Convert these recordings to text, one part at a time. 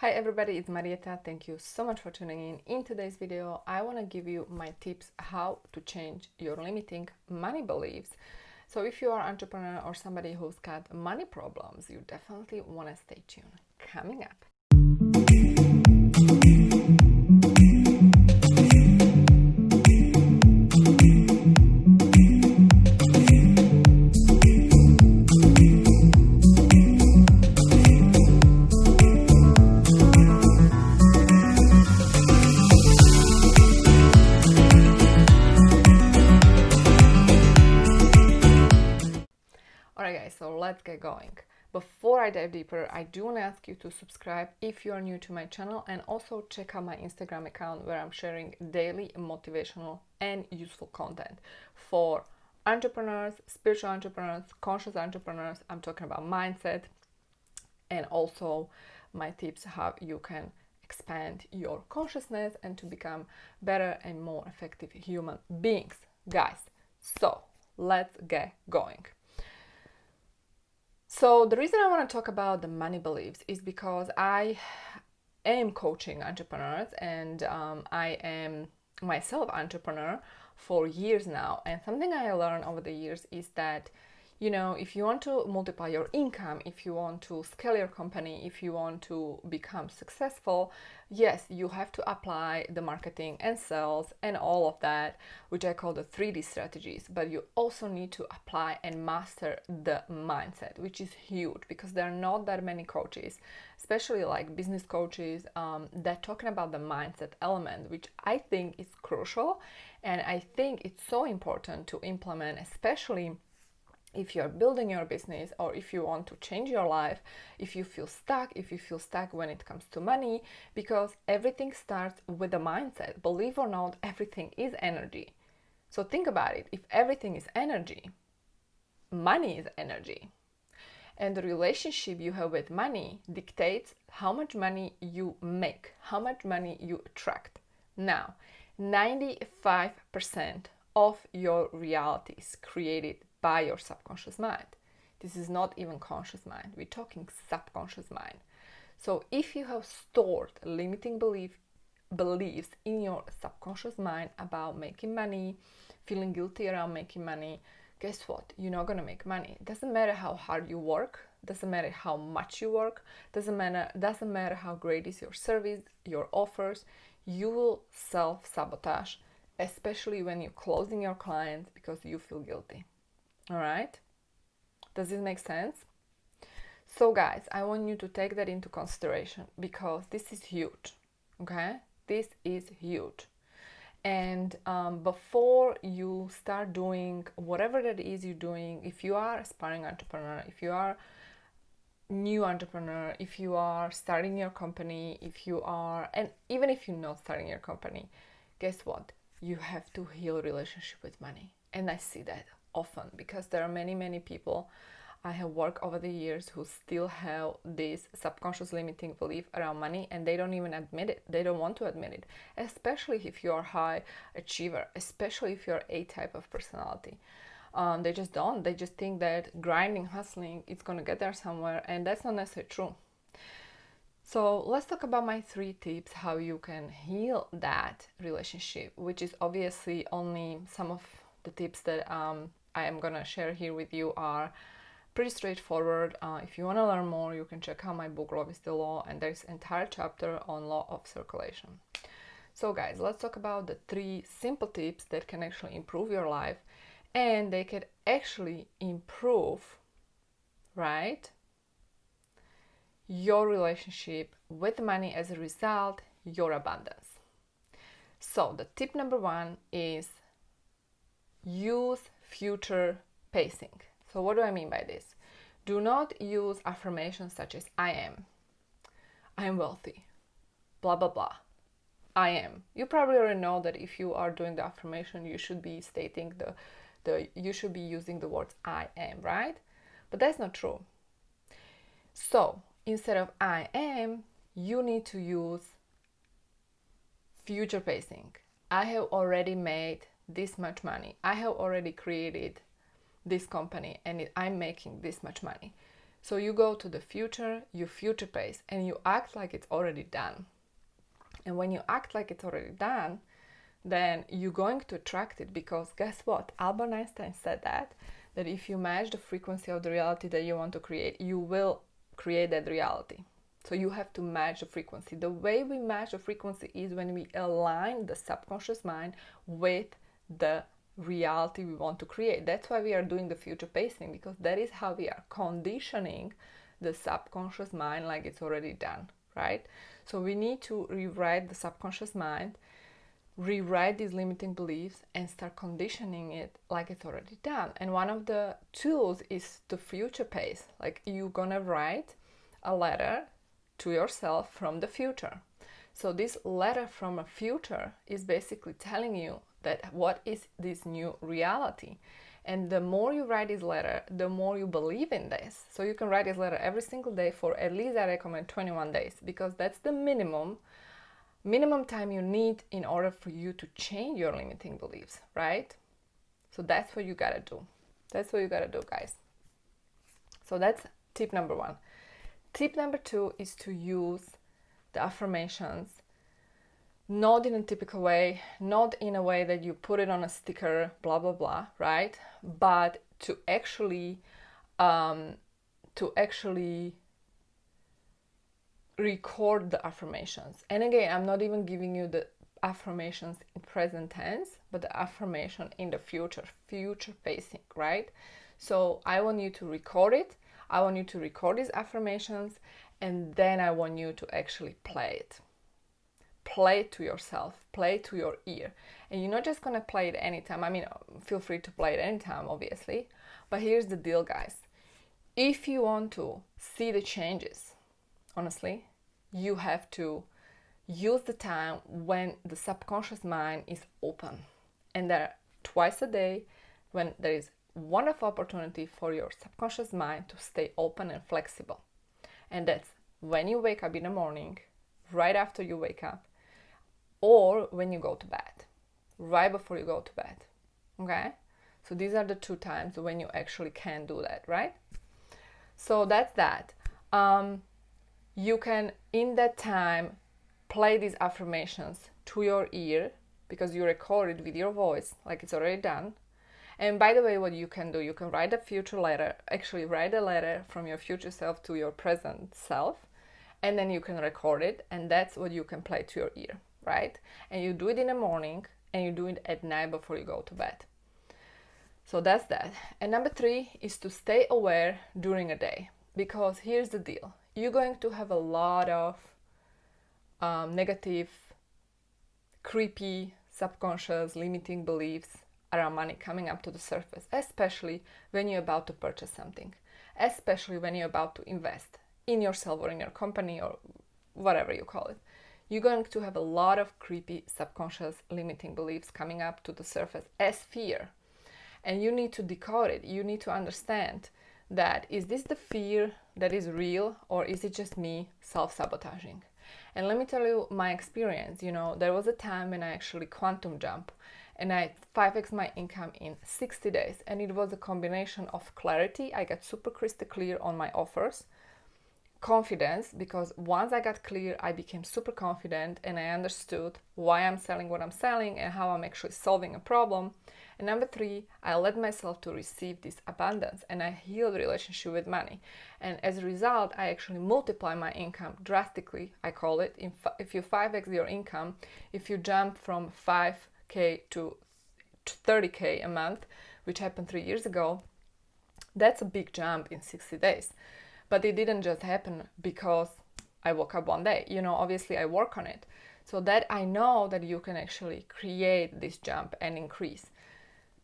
Hi everybody, it's Marieta. Thank you so much for tuning in. In today's video, I want to give you my tips how to change your limiting money beliefs. So if you are an entrepreneur or somebody who's got money problems, you definitely want to stay tuned. Coming up. Alright guys, so let's get going. Before I dive deeper, I do want to ask you to subscribe if you are new to my channel, and also check out my Instagram account where I'm sharing daily motivational and useful content for entrepreneurs, spiritual entrepreneurs, conscious entrepreneurs. I'm talking about mindset and also my tips how you can expand your consciousness and to become better and more effective human beings. Guys, so let's get going. So the reason I want to talk about the money beliefs is because I am coaching entrepreneurs, and I am myself entrepreneur for years now. And something I learned over the years is that, you know, if you want to multiply your income, if you want to scale your company, if you want to become successful, yes, you have to apply the marketing and sales and all of that, which I call the 3D strategies. But you also need to apply and master the mindset, which is huge because there are not that many coaches, especially like business coaches, that talking about the mindset element, which I think is crucial. And I think it's so important to implement, especially if you're building your business or if you want to change your life, if you feel stuck when it comes to money, because everything starts with the mindset. Believe or not, everything is energy. So think about it. If everything is energy, money is energy. And the relationship you have with money dictates how much money you make, how much money you attract. Now, 95% of your reality is created by your subconscious mind. This is not even conscious mind. We're talking subconscious mind. So if you have stored limiting beliefs in your subconscious mind about making money, feeling guilty around making money, guess what? You're not going to make money. It doesn't matter how hard you work, doesn't matter how much you work, doesn't matter how great is your service, your offers, you will self-sabotage, especially when you're closing your clients because you feel guilty. All right? Does this make sense? So guys, I want you to take that into consideration because this is huge. Okay? This is huge. And before you start doing whatever that is you're doing, if you are aspiring entrepreneur, if you are new entrepreneur, if you are starting your company, and even if you're not starting your company, guess what? You have to heal relationship with money. And I see that often because there are many people I have worked over the years who still have this subconscious limiting belief around money, and they don't even admit it. They don't want to admit it, especially if you're a high achiever, especially if you're A type of personality. They just don't. They just think that grinding, hustling, it's going to get there somewhere, and that's not necessarily true. So let's talk about my 3 tips how you can heal that relationship, which is obviously only some of the tips that I am gonna share here with you are pretty straightforward. If you want to learn more, you can check out my book Love is the Law, and there's an entire chapter on law of circulation. So guys, let's talk about the 3 simple tips that can actually improve your life, and they can actually improve, right, your relationship with money, as a result, your abundance. So the tip number 1 is use future pacing. So what do I mean by this? Do not use affirmations such as I am wealthy, blah blah blah, I am. You probably already know that if you are doing the affirmation, you should be stating you should be using the words I am, right? But that's not true. So instead of I am, you need to use future pacing. I have already made this much money. I have already created this company and I'm making this much money. So you go to the future, you future pace, and you act like it's already done. And when you act like it's already done, then you're going to attract it, because guess what? Albert Einstein said that if you match the frequency of the reality that you want to create, you will create that reality. So you have to match the frequency. The way we match the frequency is when we align the subconscious mind with the reality we want to create. That's why we are doing the future pacing, because that is how we are conditioning the subconscious mind like it's already done, right? So we need to rewrite the subconscious mind, rewrite these limiting beliefs, and start conditioning it like it's already done. And one of the tools is the future pace. Like, you're gonna write a letter to yourself from the future. So this letter from a future is basically telling you that what is this new reality. And the more you write this letter, the more you believe in this. So you can write this letter every single day for at least, I recommend, 21 days, because that's the minimum time you need in order for you to change your limiting beliefs, right? So that's what you gotta do. That's what you gotta do, guys. So that's tip number 1. Tip number 2 is to use the affirmations, not in a typical way, not in a way that you put it on a sticker, blah, blah, blah, right? But to actually record the affirmations. And again, I'm not even giving you the affirmations in present tense, but the affirmation in the future facing, right? So I want you to record it. I want you to record these affirmations, and then I want you to actually play it. Play it to yourself, play it to your ear. And you're not just gonna play it anytime. I mean, feel free to play it anytime, obviously. But here's the deal, guys. If you want to see the changes, honestly, you have to use the time when the subconscious mind is open. And there are twice a day when there is wonderful opportunity for your subconscious mind to stay open and flexible. And that's when you wake up in the morning, right after you wake up, or when you go to bed, right before you go to bed. Okay? So these are the 2 times when you actually can do that, right? So that's that. You can, in that time, play these affirmations to your ear, because you record it with your voice, like it's already done. And by the way, what you can do, you can write a future letter, actually write a letter from your future self to your present self, and then you can record it, and that's what you can play to your ear, right? And you do it in the morning, and you do it at night before you go to bed. So that's that. And number 3 is to stay aware during a day, because here's the deal. You're going to have a lot of negative, creepy, subconscious, limiting beliefs around money coming up to the surface, especially when you're about to purchase something, especially when you're about to invest in yourself or in your company or whatever you call it. You're going to have a lot of creepy, subconscious, limiting beliefs coming up to the surface as fear. And you need to decode it. You need to understand that, is this the fear that is real, or is it just me self-sabotaging? And let me tell you my experience. There was a time when I actually quantum jump, and I 5x my income in 60 days. And it was a combination of clarity. I got super crystal clear on my offers. Confidence, because once I got clear, I became super confident, and I understood why I'm selling what I'm selling and how I'm actually solving a problem. And number 3, I led myself to receive this abundance, and I healed the relationship with money. And as a result, I actually multiply my income drastically, I call it. If you 5x your income, if you jump from 5K to 30K a month, which happened 3 years ago, that's a big jump in 60 days. But it didn't just happen because I woke up one day. Obviously I work on it. So that I know that you can actually create this jump and increase.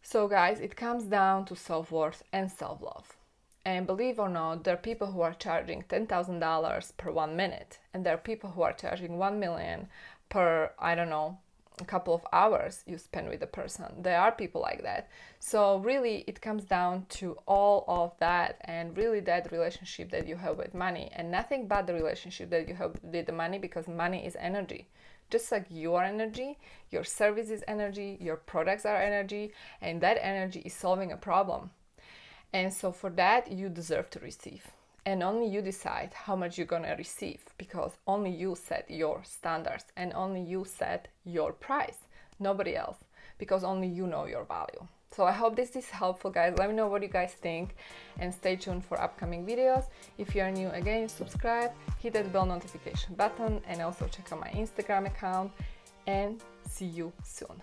So guys, it comes down to self-worth and self-love. And believe it or not, there are people who are charging $10,000 per 1 minute. And there are people who are charging 1 million per, a couple of hours you spend with a person. There are people like that. So really it comes down to all of that, and really that relationship that you have with money, and nothing but the relationship that you have with the money, because money is energy. Just like you are energy, your service is energy, your products are energy, and that energy is solving a problem. And so for that, you deserve to receive. And only you decide how much you're gonna receive, because only you set your standards and only you set your price, nobody else, because only you know your value. So I hope this is helpful, guys. Let me know what you guys think and stay tuned for upcoming videos. If you are new, again, subscribe, hit that bell notification button, and also check out my Instagram account, and see you soon.